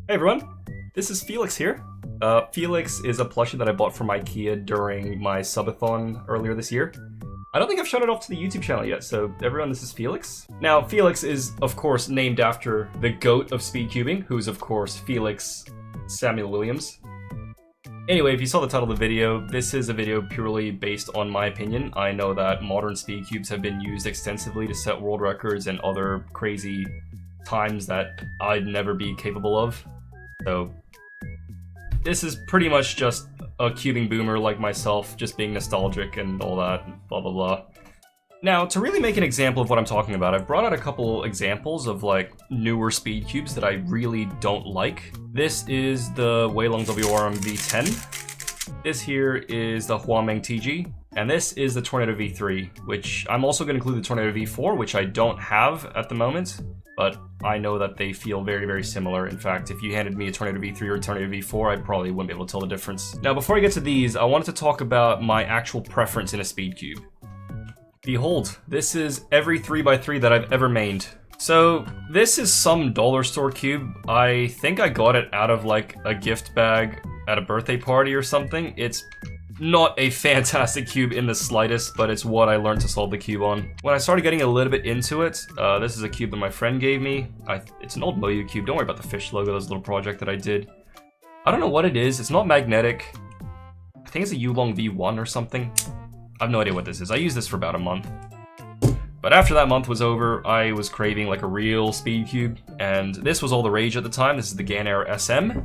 Hey everyone, this is Felix here. Felix is a plushie that I bought from IKEA during my subathon earlier this year. I don't think I've shown it off to the YouTube channel yet, so everyone, this is Felix. Now, Felix is, of course, named after the GOAT of speedcubing, who's, of course, Felix Samuel Williams. Anyway, if you saw the title of the video, this is a video purely based on my opinion. I know that modern speedcubes have been used extensively to set world records and other crazy times that I'd never be capable of. So, this is pretty much just a cubing boomer like myself, just being nostalgic and all that, blah blah blah. Now, to really make an example of what I'm talking about, I've brought out a couple examples of like newer speed cubes that I really don't like. This is the Weilong WRM V10. This here is the Huameng TG. And this is the Tornado V3, which I'm also going to include the Tornado V4, which I don't have at the moment, but I know that they feel very, very similar. In fact, if you handed me a Tornado V3 or a Tornado V4, I probably wouldn't be able to tell the difference. Now, before I get to these, I wanted to talk about my actual preference in a speed cube. Behold, this is every 3x3 that I've ever mained. So, this is some dollar store cube. I think I got it out of like a gift bag at a birthday party or something. It's not a fantastic cube in the slightest, but it's what I learned to solve the cube on. When I started getting a little bit into it, this is a cube that my friend gave me. It's an old Moyu cube. Don't worry about the fish logo. That's a little project that I did. I don't know what it is. It's not magnetic. I think it's a Yulong V1 or something. I have no idea what this is. I used this for about a month. But after that month was over, I was craving like a real speed cube, and this was all the rage at the time. This is the Ganair SM.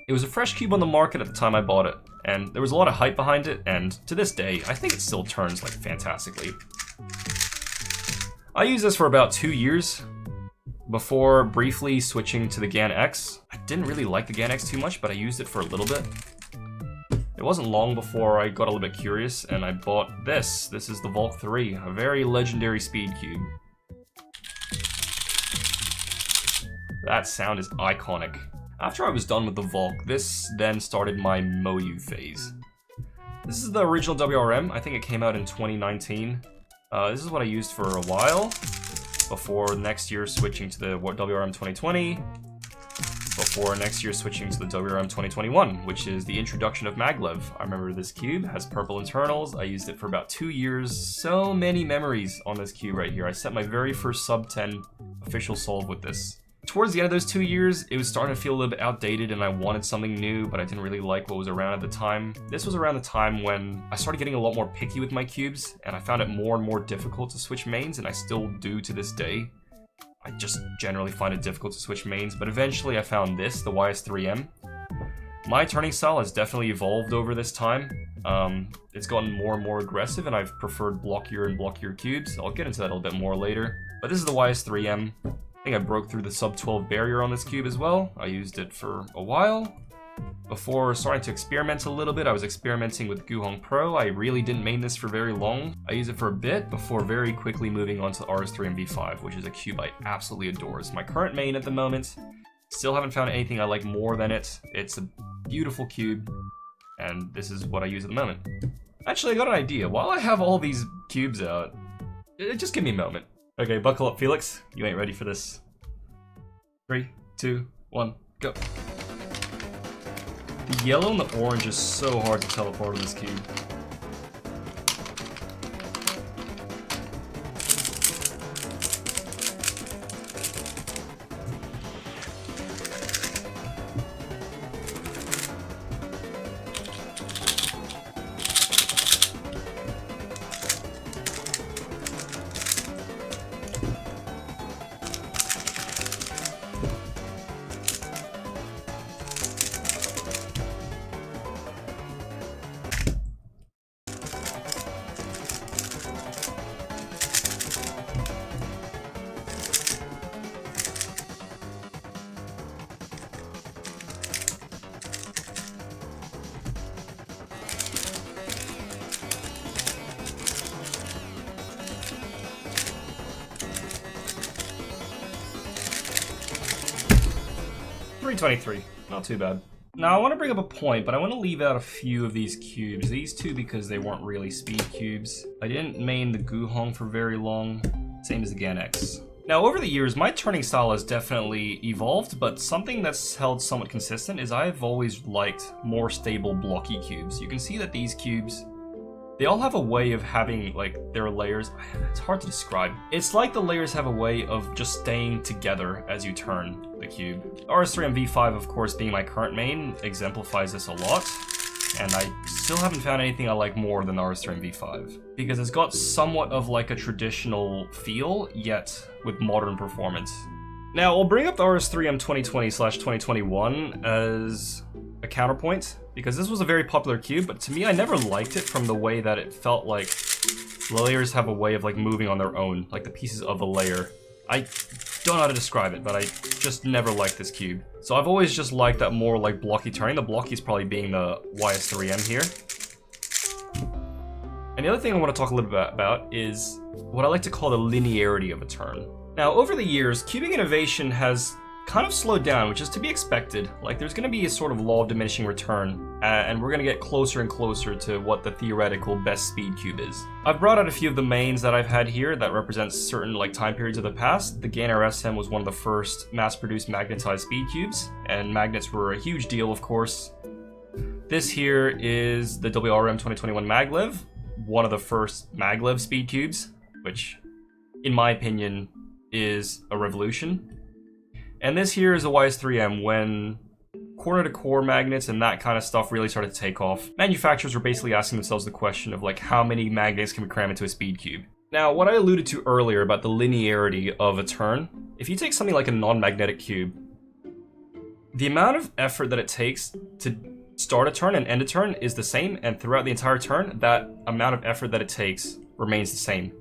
It was a fresh cube on the market at the time I bought it, and there was a lot of hype behind it, and to this day, I think it still turns like fantastically. I used this for about 2 years before briefly switching to the Gan X. I didn't really like the Gan X too much, but I used it for a little bit. It wasn't long before I got a little bit curious, and I bought this. This is the Volk 3, a very legendary speed cube. That sound is iconic. After I was done with the Volk, this then started my Moyu phase. This is the original WRM. I think it came out in 2019. This is what I used for a while, before next year switching to the WRM 2020, before next year switching to the WRM 2021, which is the introduction of maglev. I remember this cube has purple internals. I used it for about 2 years. So many memories on this cube right here. I set my very first sub 10 official solve with this. Towards the end of those 2 years, it was starting to feel a little bit outdated and I wanted something new, but I didn't really like what was around at the time. This was around the time when I started getting a lot more picky with my cubes, and I found it more and more difficult to switch mains, and I still do to this day. I just generally find it difficult to switch mains, but eventually I found this, the YS3M. My turning style has definitely evolved over this time. It's gotten more and more aggressive, and I've preferred blockier and blockier cubes. I'll get into that a little bit more later. But this is the YS3M. I think I broke through the sub 12 barrier on this cube as well. I used it for a while. Before starting to experiment a little bit, I was experimenting with Guhong Pro. I really didn't main this for very long. I used it for a bit before very quickly moving on to the RS3 MV5, which is a cube I absolutely adore. It's my current main at the moment. Still haven't found anything I like more than it. It's a beautiful cube, and this is what I use at the moment. Actually, I got an idea. While I have all these cubes out, just give me a moment. Okay, buckle up, Felix. You ain't ready for this. 3, 2, 1, go. The yellow and the orange is so hard to tell apart on this cube. $323, not too bad. Now I want to bring up a point, but I want to leave out a few of these cubes. These two because they weren't really speed cubes. I didn't main the Guhong for very long, same as the Gan X. Now, over the years, my turning style has definitely evolved, but something that's held somewhat consistent is I've always liked more stable blocky cubes. You can see that these cubes, they all have a way of having, like, their layers. It's hard to describe. It's like the layers have a way of just staying together as you turn the cube. RS3M V5, of course, being my current main, exemplifies this a lot. And I still haven't found anything I like more than RS3M V5. Because it's got somewhat of like a traditional feel, yet with modern performance. Now, I'll bring up the RS3M 2020/2021 as a counterpoint, because this was a very popular cube, but to me, I never liked it from the way that it felt like layers have a way of like moving on their own, like the pieces of a layer. I don't know how to describe it, but I just never liked this cube. So I've always just liked that more like blocky turning. The blocky is probably being the YS3M here. And the other thing I want to talk a little bit about is what I like to call the linearity of a turn. Now, over the years, cubing innovation has kind of slowed down, which is to be expected. Like, there's going to be a sort of law of diminishing return, and we're going to get closer and closer to what the theoretical best speed cube is. I've brought out a few of the mains that I've had here that represents certain like time periods of the past. The Gainer SM was one of the first mass-produced magnetized speed cubes, and magnets were a huge deal, of course. This here is the WRM 2021 Maglev, one of the first Maglev speed cubes, which, in my opinion, is a revolution. And this here is a YS3M when corner-to-core magnets and that kind of stuff really started to take off. Manufacturers were basically asking themselves the question of like, how many magnets can we cram into a speed cube? Now, what I alluded to earlier about the linearity of a turn, if you take something like a non-magnetic cube, the amount of effort that it takes to start a turn and end a turn is the same, and throughout the entire turn, that amount of effort that it takes remains the same.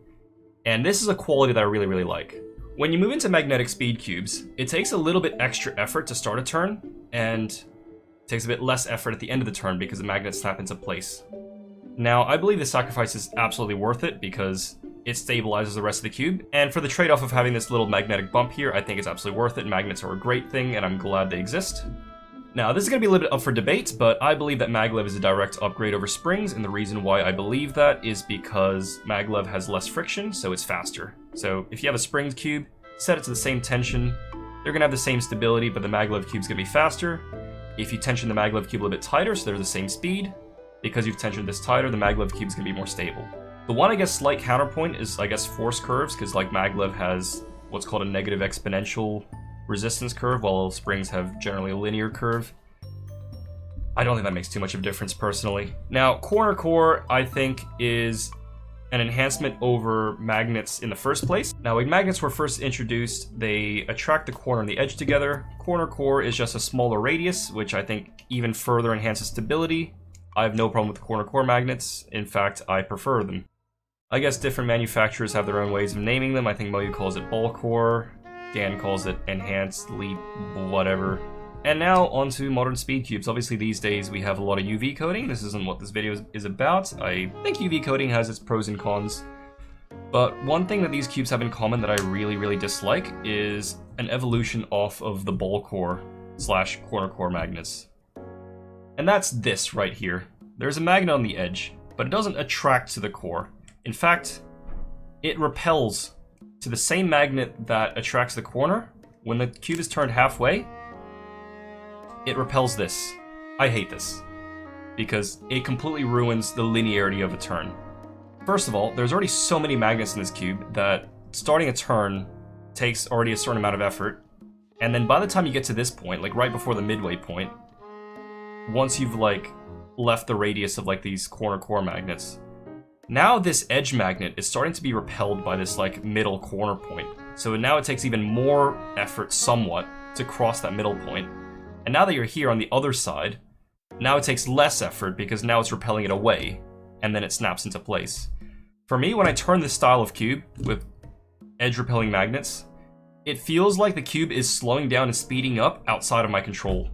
And this is a quality that I really, really like. When you move into magnetic speed cubes, it takes a little bit extra effort to start a turn, and it takes a bit less effort at the end of the turn because the magnets snap into place. Now, I believe the sacrifice is absolutely worth it because it stabilizes the rest of the cube, and for the trade-off of having this little magnetic bump here, I think it's absolutely worth it. Magnets are a great thing, and I'm glad they exist. Now, this is going to be a little bit up for debate, but I believe that Maglev is a direct upgrade over springs, and the reason why I believe that is because Maglev has less friction, so it's faster. So if you have a springs cube, set it to the same tension, they're going to have the same stability, but the Maglev cube's going to be faster. If you tension the Maglev cube a little bit tighter, so they're the same speed, because you've tensioned this tighter, the Maglev cube's going to be more stable. The one, I guess, slight counterpoint is, I guess, force curves, because like Maglev has what's called a negative exponential resistance curve, while springs have generally a linear curve. I don't think that makes too much of a difference personally. Now, corner core, I think, is an enhancement over magnets in the first place. Now, when magnets were first introduced, they attract the corner and the edge together. Corner core is just a smaller radius, which I think even further enhances stability. I have no problem with corner core magnets. In fact, I prefer them. I guess different manufacturers have their own ways of naming them. I think Moyu calls it ball core. Dan calls it enhanced, leap, whatever. And now onto modern speed cubes. Obviously these days we have a lot of UV coating. This isn't what this video is about. I think UV coating has its pros and cons. But one thing that these cubes have in common that I really, really dislike is an evolution off of the ball core / corner core magnets. And that's this right here. There's a magnet on the edge, but it doesn't attract to the core. In fact, it repels to the same magnet that attracts the corner. When the cube is turned halfway, it repels this. I hate this, because it completely ruins the linearity of a turn. First of all, there's already so many magnets in this cube that starting a turn takes already a certain amount of effort, and then by the time you get to this point, like right before the midway point, once you've like left the radius of like these corner core magnets, now this edge magnet is starting to be repelled by this like middle corner point. So now it takes even more effort somewhat to cross that middle point. And now that you're here on the other side, now it takes less effort because now it's repelling it away, and then it snaps into place. For me, when I turn this style of cube with edge repelling magnets, it feels like the cube is slowing down and speeding up outside of my control.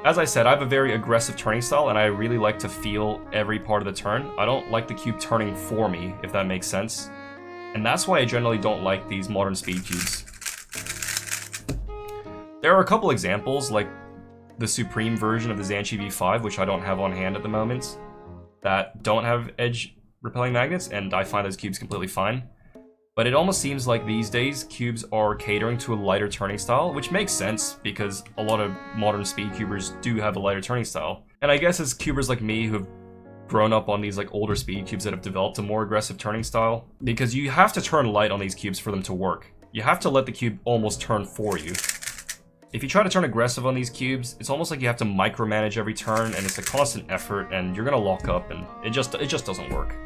As I said, I have a very aggressive turning style, and I really like to feel every part of the turn. I don't like the cube turning for me, if that makes sense. And that's why I generally don't like these modern speed cubes. There are a couple examples, like the Supreme version of the Zhanchi V5, which I don't have on hand at the moment, that don't have edge repelling magnets, and I find those cubes completely fine. But it almost seems like these days cubes are catering to a lighter turning style, which makes sense because a lot of modern speed cubers do have a lighter turning style. And I guess as cubers like me who've grown up on these like older speed cubes that have developed a more aggressive turning style, because you have to turn light on these cubes for them to work. You have to let the cube almost turn for you. If you try to turn aggressive on these cubes, it's almost like you have to micromanage every turn, and it's a constant effort, and you're gonna lock up, and it just doesn't work.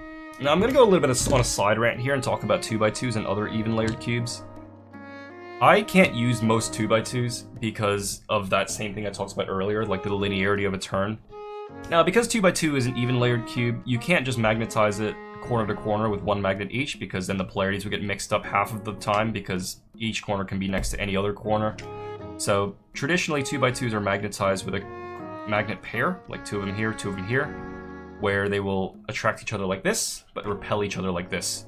Now I'm gonna go a little bit on a side rant here and talk about 2x2s and other even layered cubes. I can't use most 2x2s because of that same thing I talked about earlier, like the linearity of a turn. Now, because 2x2 is an even layered cube, you can't just magnetize it corner to corner with one magnet each, because then the polarities would get mixed up half of the time because each corner can be next to any other corner. So traditionally 2x2s are magnetized with a magnet pair, like 2 of them here, 2 of them here, where they will attract each other like this, but repel each other like this.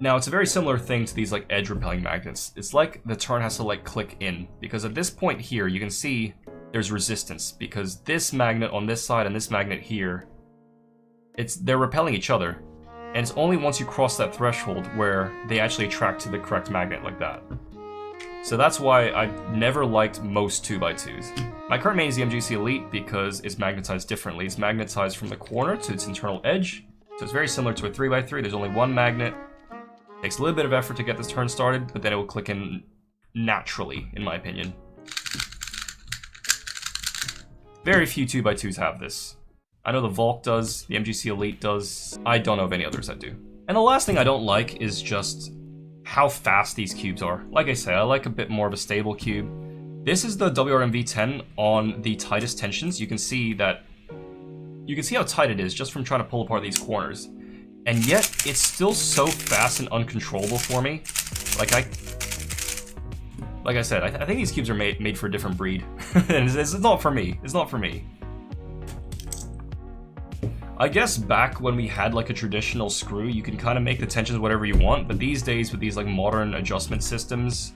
Now it's a very similar thing to these like edge repelling magnets. It's like the turn has to like click in, because at this point here you can see there's resistance, because this magnet on this side and this magnet here, they're repelling each other. And it's only once you cross that threshold where they actually attract to the correct magnet like that. So that's why I've never liked most 2x2s. My current main is the MGC Elite because it's magnetized differently. It's magnetized from the corner to its internal edge. So it's very similar to a 3x3. There's only one magnet. It takes a little bit of effort to get this turn started, but then it will click in naturally, in my opinion. Very few 2x2s have this. I know the Volk does, the MGC Elite does. I don't know of any others that do. And the last thing I don't like is just how fast these cubes are. Like I said, I like a bit more of a stable cube. This is the WRM-V10 on the tightest tensions. You can see how tight it is just from trying to pull apart these corners. And yet, it's still so fast and uncontrollable for me. Like I said, I think these cubes are made for a different breed. And it's not for me. It's not for me. I guess back when we had like a traditional screw, you can kind of make the tensions whatever you want, but these days with these like modern adjustment systems,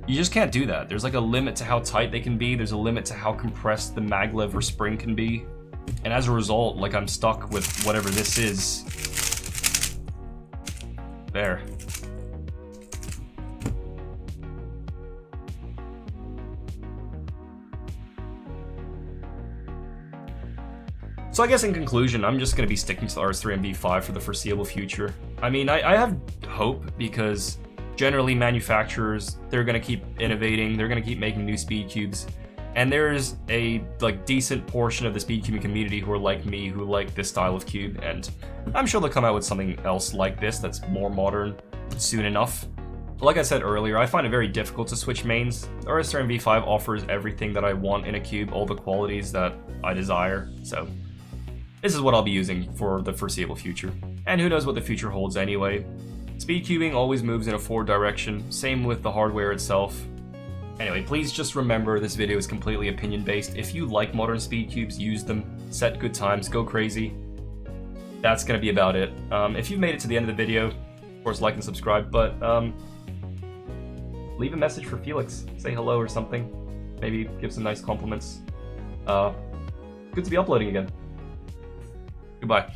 you just can't do that. There's like a limit to how tight they can be, there's a limit to how compressed the maglev or spring can be, and as a result, like I'm stuck with whatever this is. There. So I guess in conclusion, I'm just going to be sticking to the RS3 and V5 for the foreseeable future. I mean, I have hope because generally manufacturers, they're going to keep innovating, they're going to keep making new speed cubes, and there's a like decent portion of the speed cubing community who are like me, who like this style of cube, and I'm sure they'll come out with something else like this that's more modern soon enough. Like I said earlier, I find it very difficult to switch mains. The RS3 and V5 offers everything that I want in a cube, all the qualities that I desire, so this is what I'll be using for the foreseeable future. And who knows what the future holds anyway. Speed cubing always moves in a forward direction, same with the hardware itself. Anyway, please just remember this video is completely opinion based. If you like modern speed cubes, use them, set good times, go crazy. That's gonna be about it. If you've made it to the end of the video, of course like and subscribe, but leave a message for Felix, say hello or something. Maybe give some nice compliments. Good to be uploading again. Goodbye.